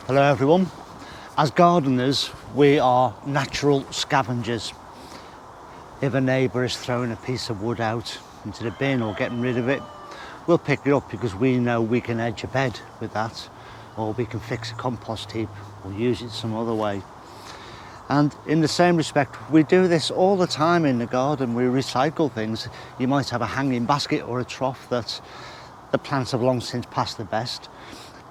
Hello everyone. As gardeners, we are natural scavengers. If a neighbour is throwing a piece of wood out into the bin or getting rid of it, we'll pick it up because we know we can edge a bed with that, or we can fix a compost heap or use it some other way. And in the same respect, we do this all the time in the garden. We recycle things. You might have a hanging basket or a trough that the plants have long since passed the best,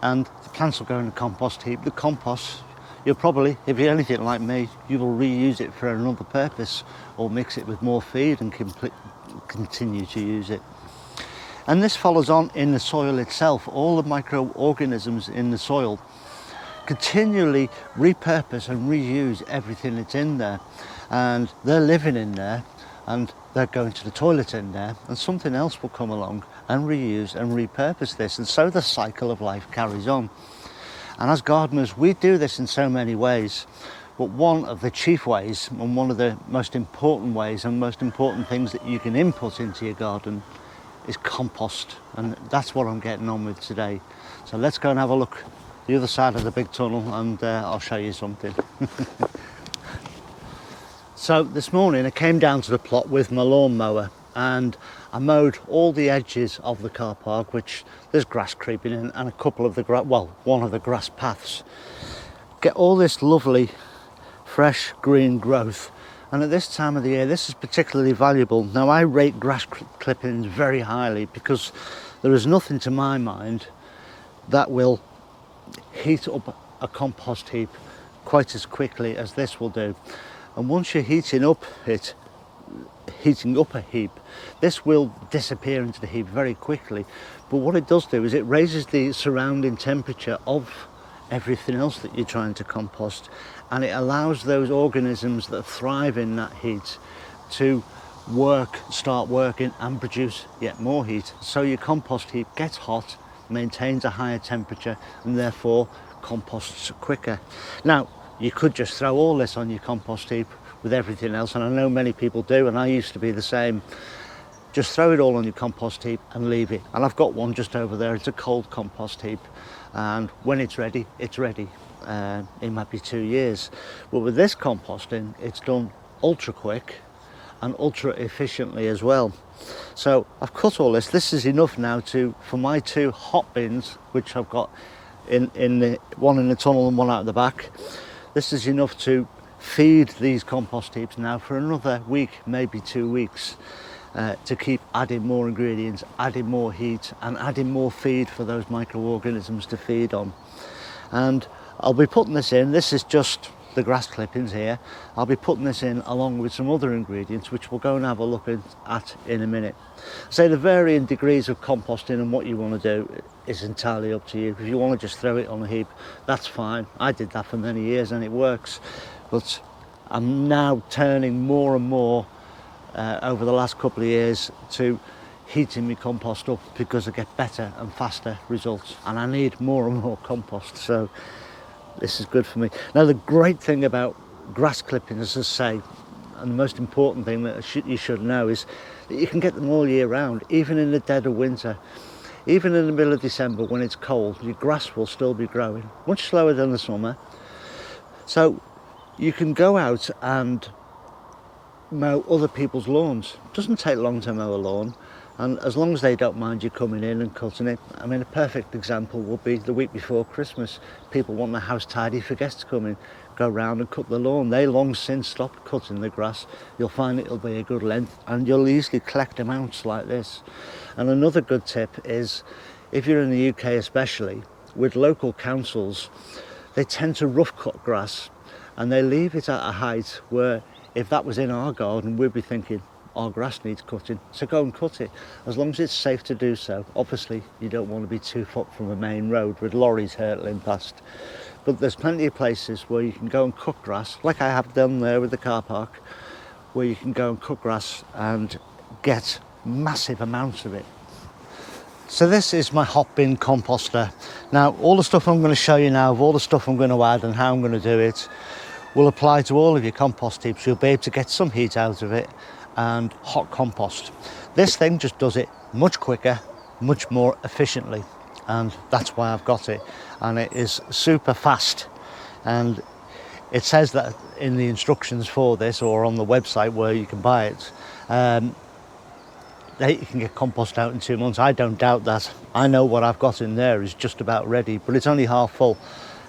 and the plants will go in the compost heap. The compost, you'll probably, if you're anything like me, you will reuse it for another purpose or mix it with more feed and continue to use it. And this follows on in the soil itself. All the microorganisms in the soil continually repurpose and reuse everything that's in there, and they're living in there and they're going to the toilet in there, and something else will come along and reuse and repurpose this, and so the cycle of life carries on. And as gardeners, we do this in so many ways, but one of the chief ways and one of the most important ways and most important things that you can input into your garden is compost, and that's what I'm getting on with today. So let's go and have a look the other side of the big tunnel, and I'll show you something. So this morning I came down to the plot with my lawnmower and I mowed all the edges of the car park, which there's grass creeping in, and a couple of the one of the grass paths. Get all this lovely fresh green growth, and at this time of the year this is particularly valuable. Now I rate grass clippings very highly because there is nothing to my mind that will heat up a compost heap quite as quickly as this will do. And once you're heating up a heap, this will disappear into the heap very quickly. But what it does do is it raises the surrounding temperature of everything else that you're trying to compost, and it allows those organisms that thrive in that heat to start working and produce yet more heat. So your compost heap gets hot, maintains a higher temperature, and therefore composts quicker. Now, you could just throw all this on your compost heap with everything else, and I know many people do, and I used to be the same. Just throw it all on your compost heap and leave it. And I've got one just over there. It's a cold compost heap, and when it's ready, it's ready. It might be 2 years. But with this composting, it's done ultra quick and ultra efficiently as well. So I've cut all this. This is enough now for my 2 hot bins, which I've got in the one in the tunnel and one out the back. This is enough to feed these compost heaps now for another week, maybe 2 weeks, to keep adding more ingredients, adding more heat, and adding more feed for those microorganisms to feed on. And I'll be putting this in. This is just the grass clippings here. I'll be putting this in along with some other ingredients, which we'll go and have a look at in a minute. So the varying degrees of composting and what you want to do is entirely up to you. If you want to just throw it on a heap, that's fine. I did that for many years and it works. But I'm now turning more and more over the last couple of years to heating my compost up because I get better and faster results, and I need more and more compost. So this is good for me. Now the great thing about grass clippings, as I say, and the most important thing that you should know, is that you can get them all year round, even in the dead of winter. Even in the middle of December when it's cold, your grass will still be growing, much slower than the summer. So you can go out and mow other people's lawns. It doesn't take long to mow a lawn, and as long as they don't mind you coming in and cutting it. I mean, a perfect example would be the week before Christmas. People want the house tidy for guests to come in, go round and cut the lawn. They long since stopped cutting the grass. You'll find it'll be a good length, and you'll easily collect amounts like this. And another good tip is, if you're in the UK especially, with local councils, they tend to rough cut grass, and they leave it at a height where, if that was in our garden, we'd be thinking, our grass needs cutting, so go and cut it, as long as it's safe to do so. Obviously, you don't want to be 2 foot from a main road with lorries hurtling past. But there's plenty of places where you can go and cut grass, like I have done there with the car park, where you can go and cut grass and get massive amounts of it. So this is my hot bin composter. Now, all the stuff I'm going to show you now, of all the stuff I'm going to add and how I'm going to do it, will apply to all of your compost heaps. You'll be able to get some heat out of it and hot compost. This thing just does it much quicker, much more efficiently. and that's why I've got it. And it is super fast, and it says that in the instructions for this, or on the website where you can buy it, that you can get compost out in 2 months. I don't doubt that. I know what I've got in there is just about ready, but it's only half full,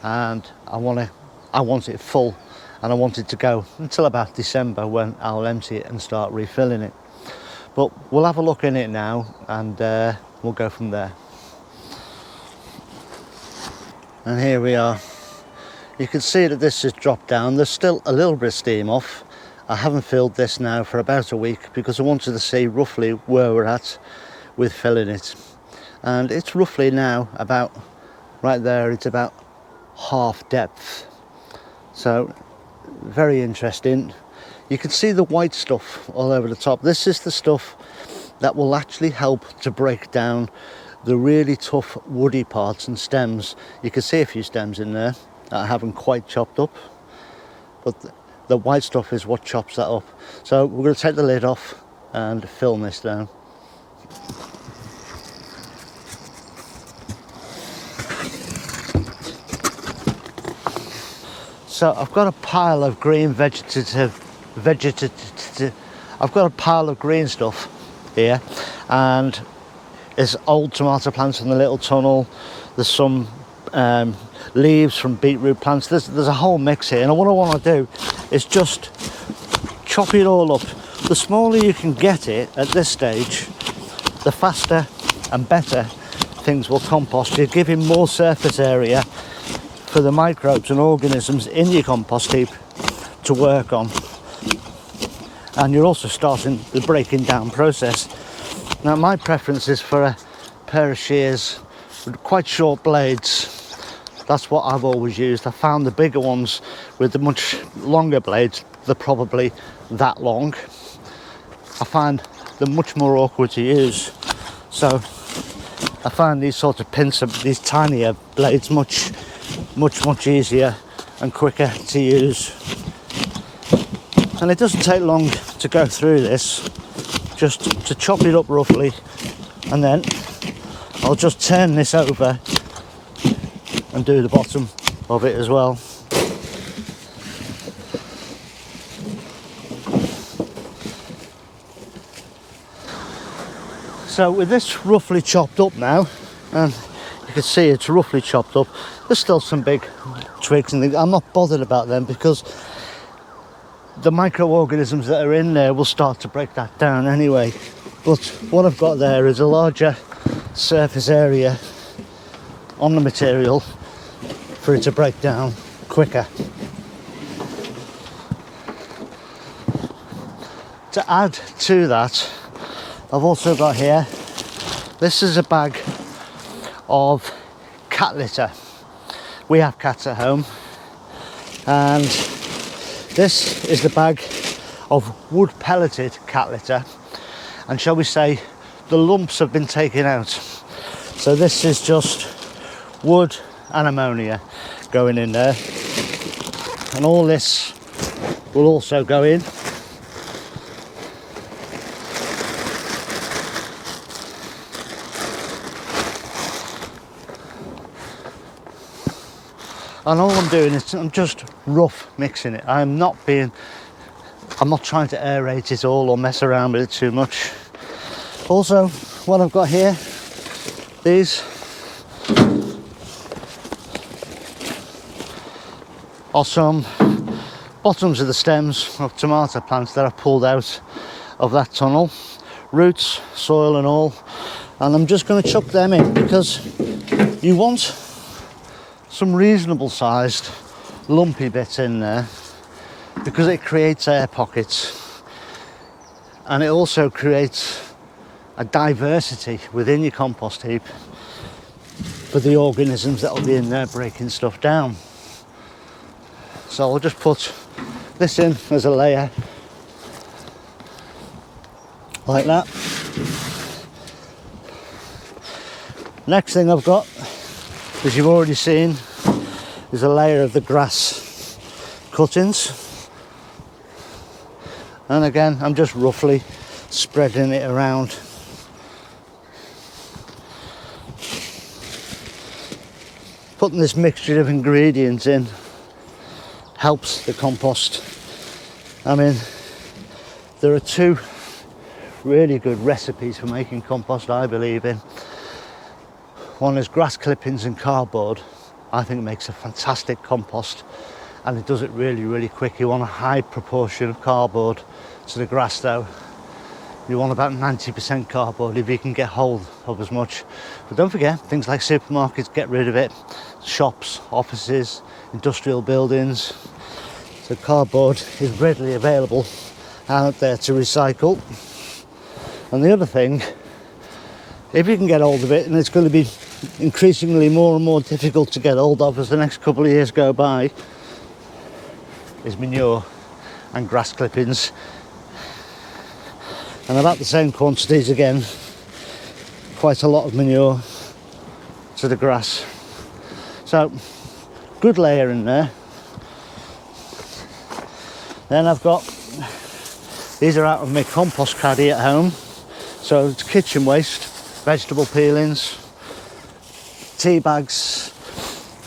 and I want it full, and I want it to go until about December, when I'll empty it and start refilling it. But we'll have a look in it now, and we'll go from there. And here we are. You can see that this has dropped down. There's still a little bit of steam off. I haven't filled this now for about a week because I wanted to see roughly where we're at with filling it. And it's roughly now about, right there, it's about half depth. So very interesting. You can see the white stuff all over the top. This is the stuff that will actually help to break down the really tough woody parts and stems. You can see a few stems in there that I haven't quite chopped up, but the white stuff is what chops that up. So we're going to take the lid off and fill this down. So I've got a pile of green vegetative, I've got a pile of green stuff here, and there's old tomato plants in the little tunnel. There's some leaves from beetroot plants. There's a whole mix here, and what I want to do is just chop it all up. The smaller you can get it at this stage, the faster and better things will compost. You're giving more surface area for the microbes and organisms in your compost heap to work on, and you're also starting the breaking down process. Now my preference is for a pair of shears with quite short blades. That's what I've always used. I found the bigger ones with the much longer blades, they're probably that long. I find they're much more awkward to use. So I find these sort of pincer, these tinier blades much easier and quicker to use. And it doesn't take long to go through this, just to chop it up roughly, and then I'll just turn this over and do the bottom of it as well. So with this roughly chopped up now, and you can see it's roughly chopped up, there's still some big twigs and things. I'm not bothered about them because the microorganisms that are in there will start to break that down anyway. But what I've got there is a larger surface area on the material for it to break down quicker. To add to that, I've also got here, this is a bag of cat litter. We have cats at home, and this is the bag of wood pelleted cat litter, and shall we say the lumps have been taken out. So this is just wood and ammonia going in there, and all this will also go in. And all I'm doing is I'm just rough mixing it. I'm not trying to aerate it all or mess around with it too much. Also, what I've got here, these are some bottoms of the stems of tomato plants that I've pulled out of that tunnel, roots, soil and all, and I'm just going to chuck them in because you want some reasonable sized lumpy bits in there, because it creates air pockets, and it also creates a diversity within your compost heap for the organisms that will be in there breaking stuff down. So I'll just put this in as a layer like that. Next thing I've got, as you've already seen, is a layer of the grass cuttings, and again I'm just roughly spreading it around. putting this mixture of ingredients in helps the compost. I mean, there are two really good recipes for making compost I believe in. One is grass clippings and cardboard. I think it makes a fantastic compost, and it does it really quick. You want a high proportion of cardboard to the grass though. You want about 90% cardboard if you can get hold of as much. But don't forget, things like supermarkets, get rid of it. Shops, offices, industrial buildings. So cardboard is readily available out there to recycle. And the other thing, if you can get hold of it, and it's going to be increasingly more and more difficult to get hold of as the next couple of years go by, is manure and grass clippings. And about the same quantities again, quite a lot of manure to the grass. So, good layer in there. Then I've got, these are out of my compost caddy at home. So it's kitchen waste, vegetable peelings, tea bags,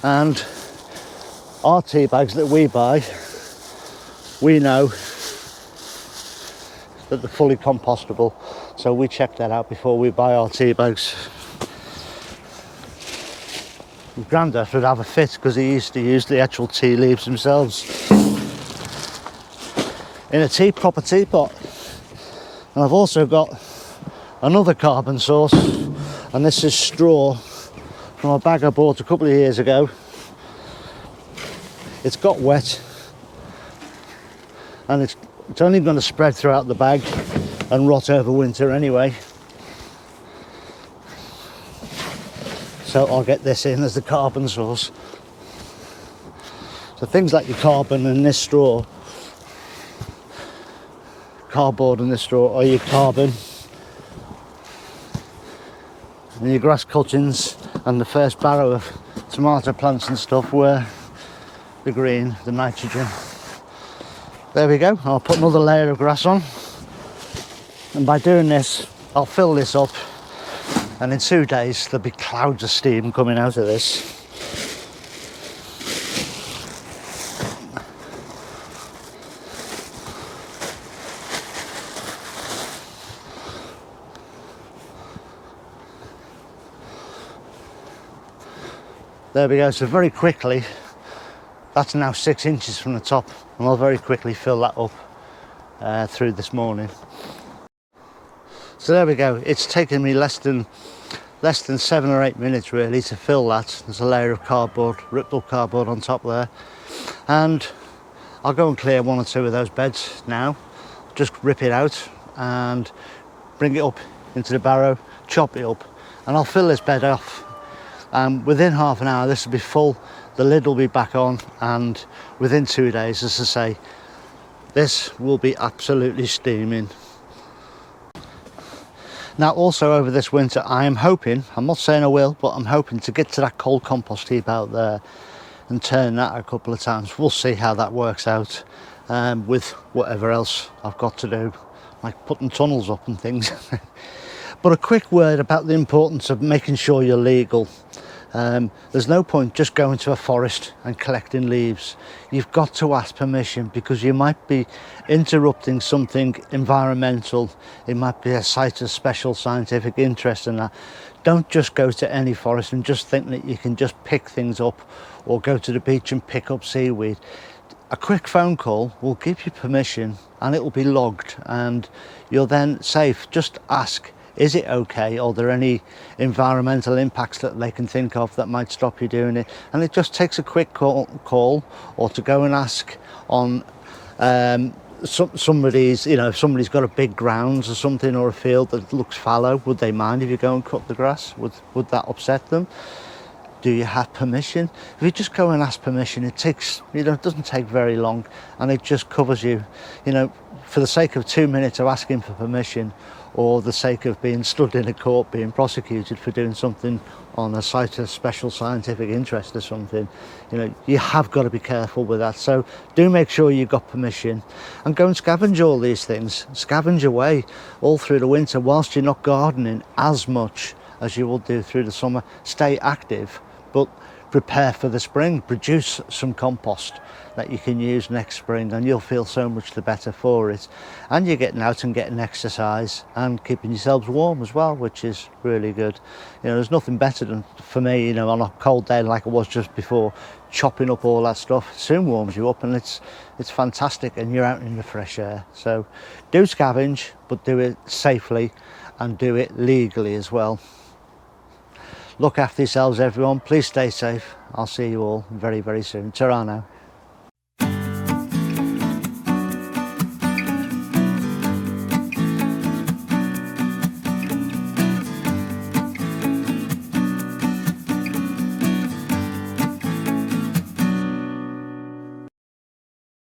and our tea bags that we buy, we know that they're fully compostable, so we check that out before we buy our tea bags. Grandad would have a fit because he used to use the actual tea leaves themselves in a proper teapot. And I've also got another carbon source, and this is straw from a bag I bought a couple of years ago. It's got wet, and it's only going to spread throughout the bag and rot over winter anyway. So I'll get this in as the carbon source. So things like your carbon and this straw, cardboard and this straw, or your carbon and your grass cuttings, and the first barrow of tomato plants and stuff were the green, the nitrogen. There we go. I'll put another layer of grass on, and by doing this I'll fill this up, and in 2 days there'll be clouds of steam coming out of this. There we go. So very quickly, that's now 6 inches from the top, and I'll very quickly fill that up through this morning. So there we go. It's taken me less than 7 or 8 minutes really to fill that. There's a layer of cardboard, ripped up cardboard on top there, and I'll go and clear 1 or 2 of those beds now. Just rip it out and bring it up into the barrow, chop it up, and I'll fill this bed off. Within half an hour this will be full, the lid will be back on, and within 2 days, as I say, this will be absolutely steaming. Now also over this winter I am hoping, I'm not saying I will, but I'm hoping to get to that cold compost heap out there and turn that a couple of times. We'll see how that works out with whatever else I've got to do, like putting tunnels up and things. But a quick word about the importance of making sure you're legal. There's no point just going to a forest and collecting leaves. You've got to ask permission, because you might be interrupting something environmental. It might be a site of special scientific interest in that. Don't just go to any forest and just think that you can just pick things up, or go to the beach and pick up seaweed. A quick phone call will give you permission, and it will be logged, and you're then safe. Just ask, is it okay? Are there any environmental impacts that they can think of that might stop you doing it? And it just takes a quick call, or to go and ask on somebody's, you know, if somebody's got a big grounds or something, or a field that looks fallow, would they mind if you go and cut the grass? Would that upset them? Do you have permission? If you just go and ask permission, it takes, you know, it doesn't take very long, and it just covers you, you know, for the sake of 2 minutes of asking for permission, or the sake of being stood in a court being prosecuted for doing something on a site of special scientific interest or something. You know, you have got to be careful with that. So do make sure you've got permission, and go and scavenge all these things. Scavenge away all through the winter whilst you're not gardening as much as you will do through the summer. Stay active, but prepare for the spring, produce some compost that you can use next spring, and you'll feel so much the better for it. And you're getting out and getting exercise and keeping yourselves warm as well, which is really good. You know, there's nothing better than, for me, you know, on a cold day like it was just before, chopping up all that stuff. It soon warms you up, and it's fantastic, and you're out in the fresh air. So do scavenge, but do it safely and do it legally as well. Look after yourselves, everyone. Please stay safe. I'll see you all very, very soon. Ta-ra now.